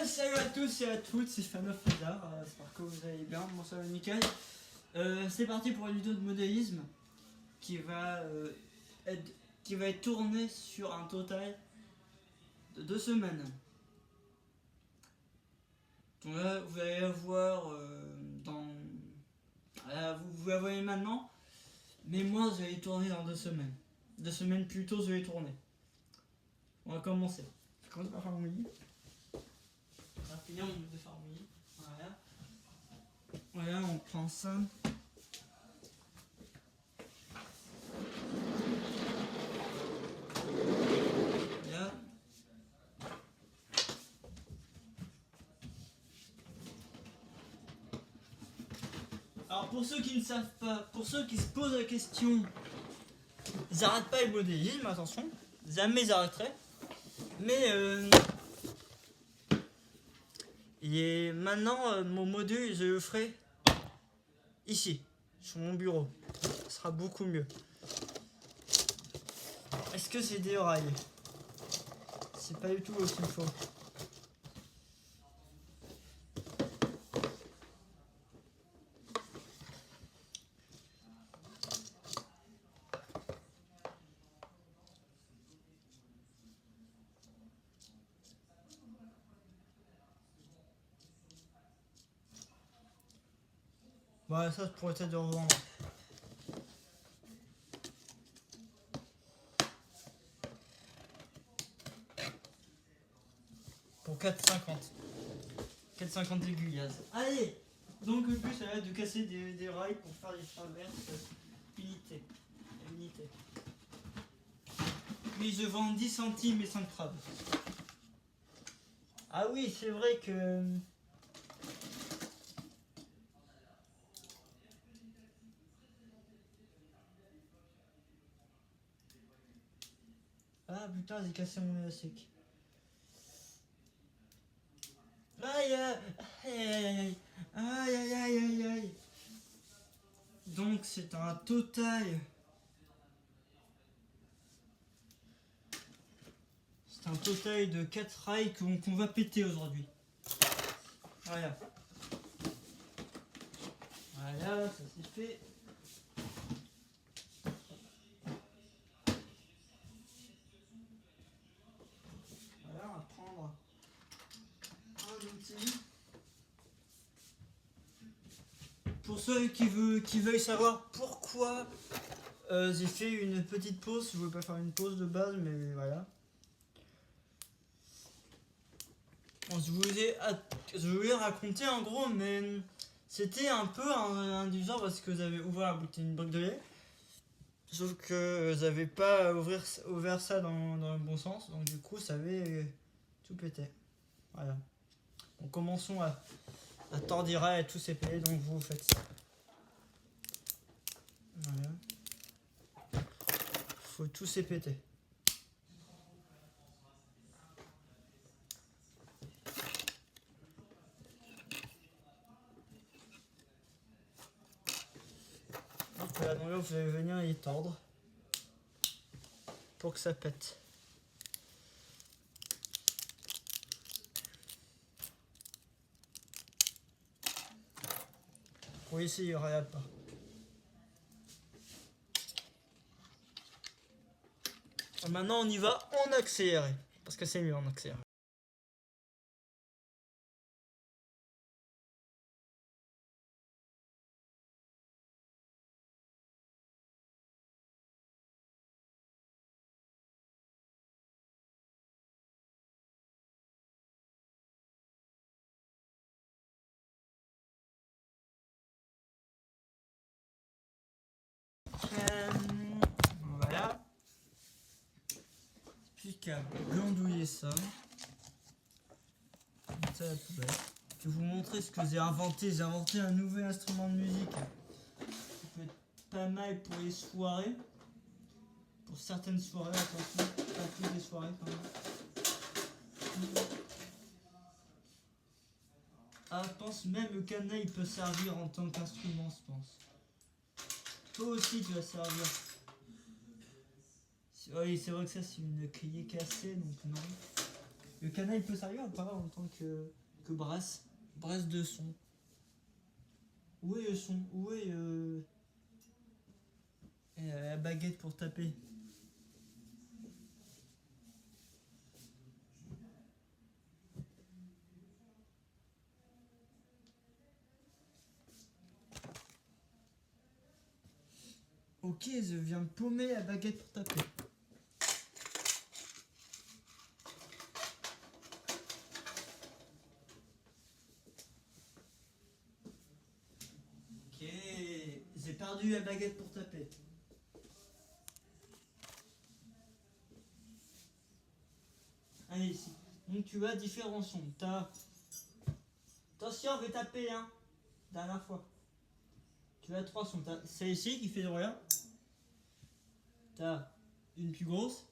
Salut à tous et à toutes, c'est Fanof Fedar, j'espère que vous allez bien, moi ça va nickel. C'est parti pour une vidéo de modélisme qui va être tournée sur un total de 2 semaines. Donc là vous allez la voir vous la voyez maintenant, mais moi je vais y tourner dans 2 semaines. 2 semaines plus tôt je vais y tourner. On va commencer. Je commence par faire mon lit. On va finir de faire mon lit. Voilà. Voilà, on prend ça. Là. Alors pour ceux qui ne savent pas, pour ceux qui se posent la question, j'arrête pas le modélisme, attention, jamais j'arrêterai. Mais maintenant mon module je le ferai ici, sur mon bureau. Ce sera beaucoup mieux. Est-ce que c'est des rails? C'est pas du tout ce qu'il faut. Voilà, ça pourrait être de revendre. Pour 4,50. 4,50 aiguilles. Allez. Donc le but ça va être de casser des rails pour faire des traverses unité. Puis je vends 10 centimes et 5 crabes. Ah oui, c'est vrai que... Ah putain, j'ai cassé mon élastique. Aïe aïe aïe aïe aïe aïe aïe aïe. Donc c'est un total... C'est un total de 4 rails qu'on va péter aujourd'hui. Voilà. Voilà, ça c'est fait. Voilà, on va prendre un outil. Pour ceux qui veuillent savoir pourquoi j'ai fait une petite pause, je voulais pas faire une pause de base, mais voilà. Bon, je voulais raconter en gros, mais c'était un peu indulgent parce que j'avais ouvert la bouteille une brique de lait. Sauf que j'avais pas ouvert ça dans le bon sens, donc du coup ça avait tout pété. Voilà. Donc commençons à tordira et tout c'est pété, donc vous faites ça. Voilà. Faut tout s'épéter. Voilà, donc là vous allez venir y tordre pour que ça pète. Pour ici il y aura pas. Maintenant on y va en accéléré, parce que c'est mieux en accéléré. Voilà. Plus qu'à glandouiller ça. Ça à la poubelle. Je vais vous montrer ce que j'ai inventé. J'ai inventé un nouvel instrument de musique qui peut être pas mal pour les soirées. Pour certaines soirées, attention. Pas toutes les soirées quand même. Ah, je pense même le cadenas il peut servir en tant qu'instrument, je pense. Toi aussi tu vas servir. Oui, c'est vrai que ça c'est une criée cassée, donc non. Le canal il peut servir ou pas en tant que brasse de son. Où est le son? Où est la baguette pour taper? Ok, je viens de paumer la baguette pour taper. Ok, j'ai perdu la baguette pour taper. Allez, ici. Donc tu as différents sons. T'as... Attention, on va taper, hein. Dernière fois. Tu as 3 sons. T'as celle-ci qui fait de rien. T'as une plus grosse.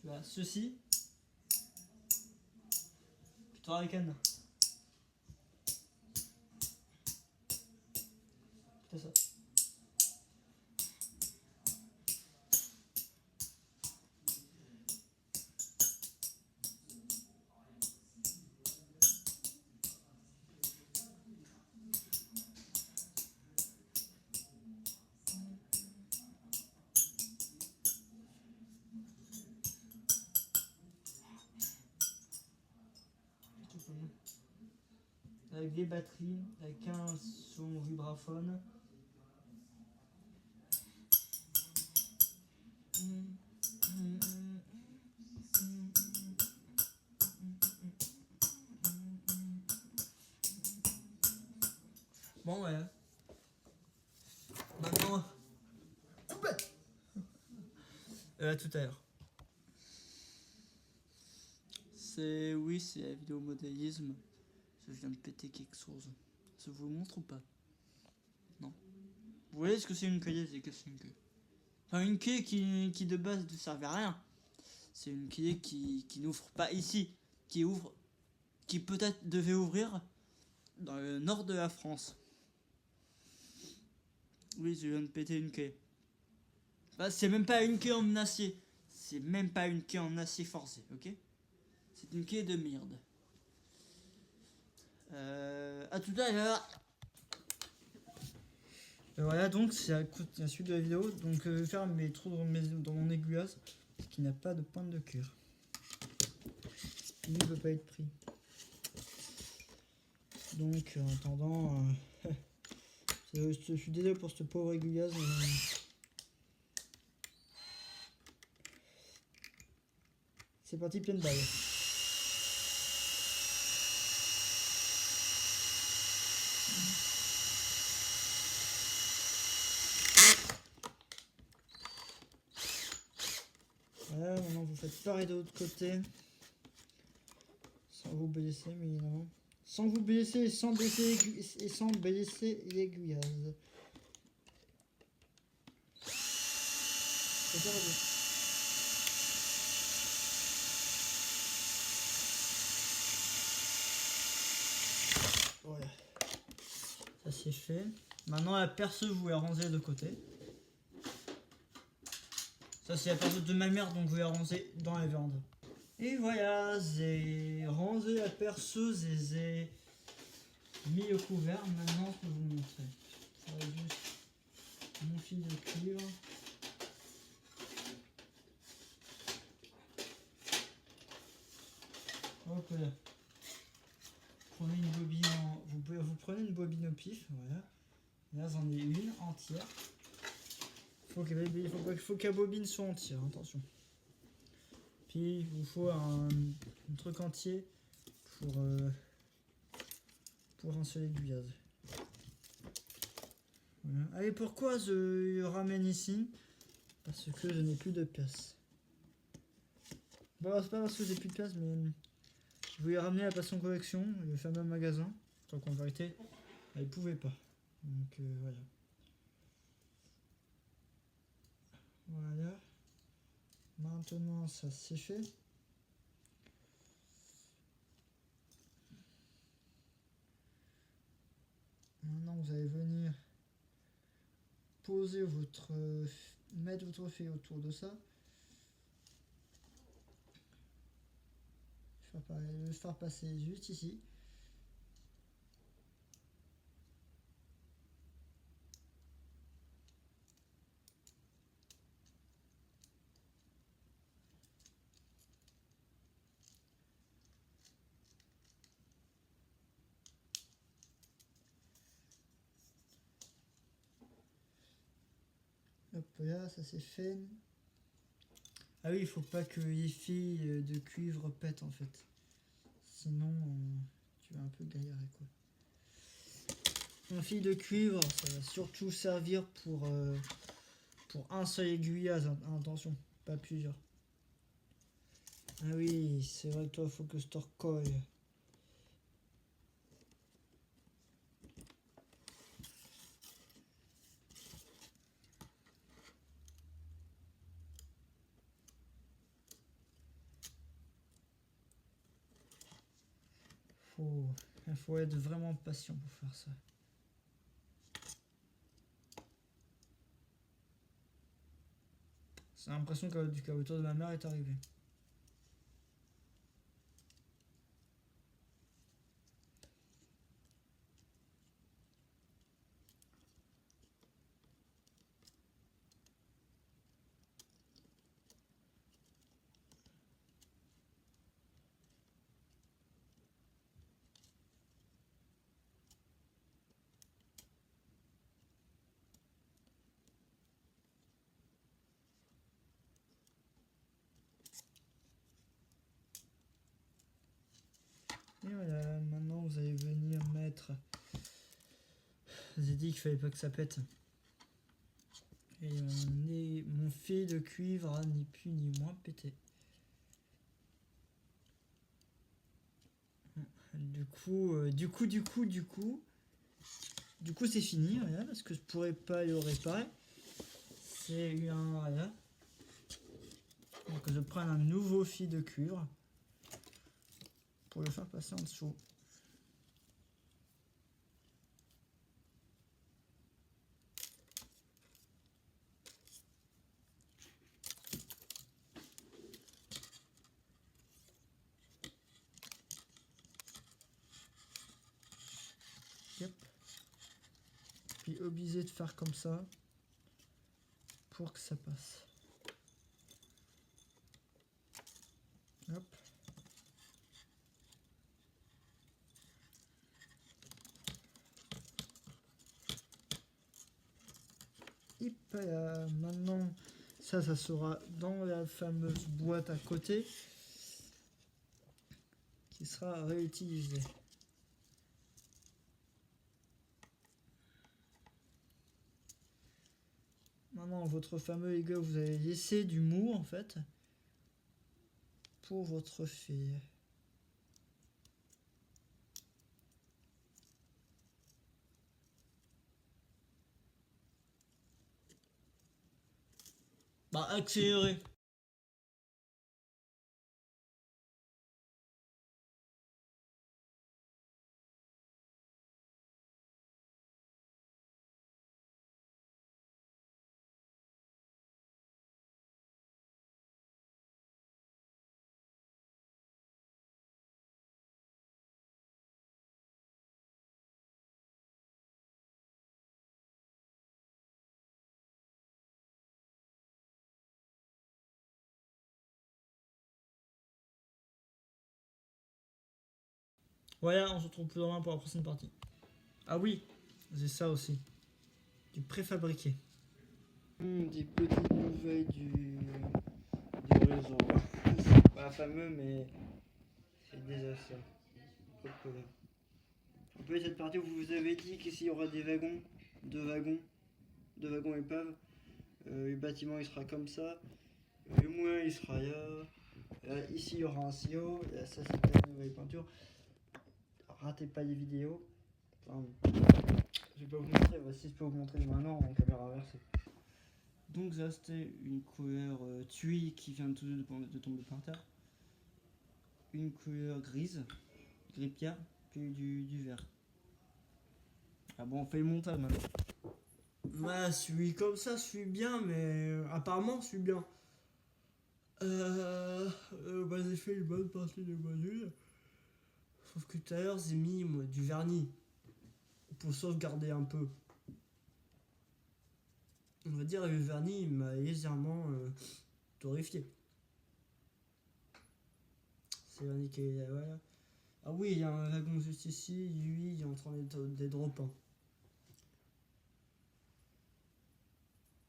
Tu as ceci. Puis tu auras les cadenas. C'est ça. Avec des batteries, avec un son vibraphone. Bon ouais. Maintenant. À tout à l'heure. Oui, c'est la vidéo modélisme. Je viens de péter quelque chose. Ça vous montre ou pas? Non. Vous voyez ce que c'est une queue? C'est que c'est une queue. Enfin, une queue qui de base ne servait à rien. C'est une queue qui n'ouvre pas ici. Qui peut-être devait ouvrir dans le nord de la France. Oui, je viens de péter une queue. Bah, c'est même pas une queue en acier. C'est même pas une queue en acier forcé, ok? C'est une queue de merde. À tout à l'heure. Voilà, donc c'est la suite de la vidéo. Donc je vais faire mes trous dans mon aiguillage qui n'a pas de pointe de cuir. Il ne peut pas être pris. Donc en attendant, je suis désolé pour ce pauvre aiguillage. C'est parti, pleine balle. Voilà, maintenant vous faites pareil de l'autre côté. Sans vous blesser, mais non. Sans vous blesser et sans blesser l'aiguillage. Voilà. Ça c'est fait. Maintenant la perceuse, vous la rangez de côté. Ça c'est la perceuse de ma mère, donc vous la rangez dans la viande. Et voilà, j'ai rangé la perceuse et j'ai mis le couvert. Maintenant je vais vous montrer. Je vais juste mon fil de cuivre. Hop là. Prenez une bobine vous prenez une bobine au pif, voilà. Là j'en ai une entière. Faut que la bobine soit entière, attention. Puis il vous faut un truc entier pour rincer l'aiguillage. Voilà. Allez, pourquoi je ramène ici? Parce que je n'ai plus de place. Bon, c'est pas parce que j'ai plus de place, mais je voulais ramener la Passion Collection, le fameux magasin. Tant qu'en vérité, elle pouvait pas. Donc voilà. Voilà. Maintenant, ça c'est fait. Maintenant, vous allez venir mettre votre fil autour de ça. le faire passer juste ici. Hop là, ça c'est fait. Ah oui, il faut pas que les filles de cuivre pètent en fait. Sinon, tu vas un peu galérer quoi. Un fil de cuivre, ça va surtout servir pour un seul aiguillage, attention, pas plusieurs. Ah oui, c'est vrai que toi, il faut que je te recolle. Il faut être vraiment patient pour faire ça. J'ai l'impression que du caboteur de ma mère est arrivé. Et voilà, maintenant vous allez venir mettre. J'ai dit qu'il fallait pas que ça pète. Et mon fil de cuivre ni plus ni moins pété. Du coup, c'est fini, voilà, parce que je pourrais pas le réparer. C'est un, voilà. Donc je prends un nouveau fil de cuivre pour le faire passer en dessous. Yep. Puis obligé de faire comme ça pour que ça passe. Hop. Et maintenant, ça sera dans la fameuse boîte à côté qui sera réutilisée. Maintenant, votre fameux égout, vous allez laisser du mou en fait pour votre fille. Bah, accélérez. Voilà, on se retrouve plus loin pour la prochaine partie. Ah oui, j'ai ça aussi. Du préfabriqué. Des petites nouvelles du réseau. C'est pas fameux, mais c'est déjà ça. On peut cette partie où vous vous avez dit qu'ici il y aura des wagons, deux wagons épaves. Le bâtiment il sera comme ça. Le moulin il sera là. Ici il y aura un silo. Là, ça c'est la nouvelle peinture. Ratez pas les vidéos. Enfin, je vais pas vous montrer. Voici, je peux vous montrer maintenant en caméra inversée. Donc ça c'était une couleur tuile qui vient tout de tomber par terre. Une couleur grise, gris pierre, puis du vert. Ah bon, on fait le montage maintenant. Bah, celui comme ça, je suis bien, mais apparemment, je suis bien. J'ai fait une bonne partie des modules. Sauf que tout à l'heure, j'ai mis moi, du vernis pour sauvegarder un peu. On va dire le vernis il m'a légèrement torréfié. C'est le vernis qui est là, voilà. Ah oui, il y a un wagon juste ici, lui il est en train d'être drop.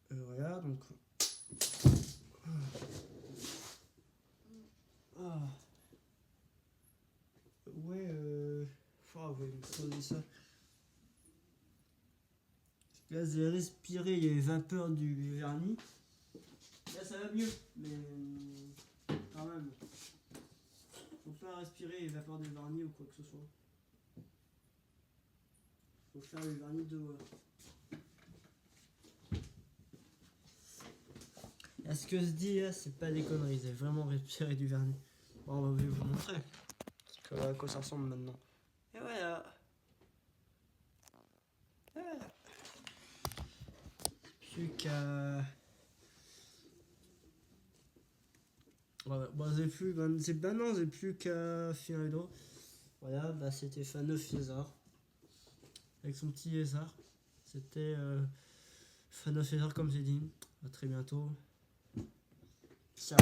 Voilà, donc. Ah. Ouais, ouais, me poser ça. Là, j'ai respiré les vapeurs du vernis. Là, ça va mieux, mais quand même. Faut pas respirer les vapeurs du vernis ou quoi que ce soit. Faut faire le vernis dehors. Là, ce que je dis là, c'est pas des conneries, j'ai vraiment respiré du vernis. Bon, je vais vous montrer à quoi ça ressemble maintenant. Et voilà. Voilà. Plus qu'à. Voilà, bah, j'ai plus. Non, j'ai plus qu'à finir les dos. Voilà, bah c'était Fanof Lézard. Avec son petit lézard. C'était Fanof Lézard, comme j'ai dit. À très bientôt. Ciao.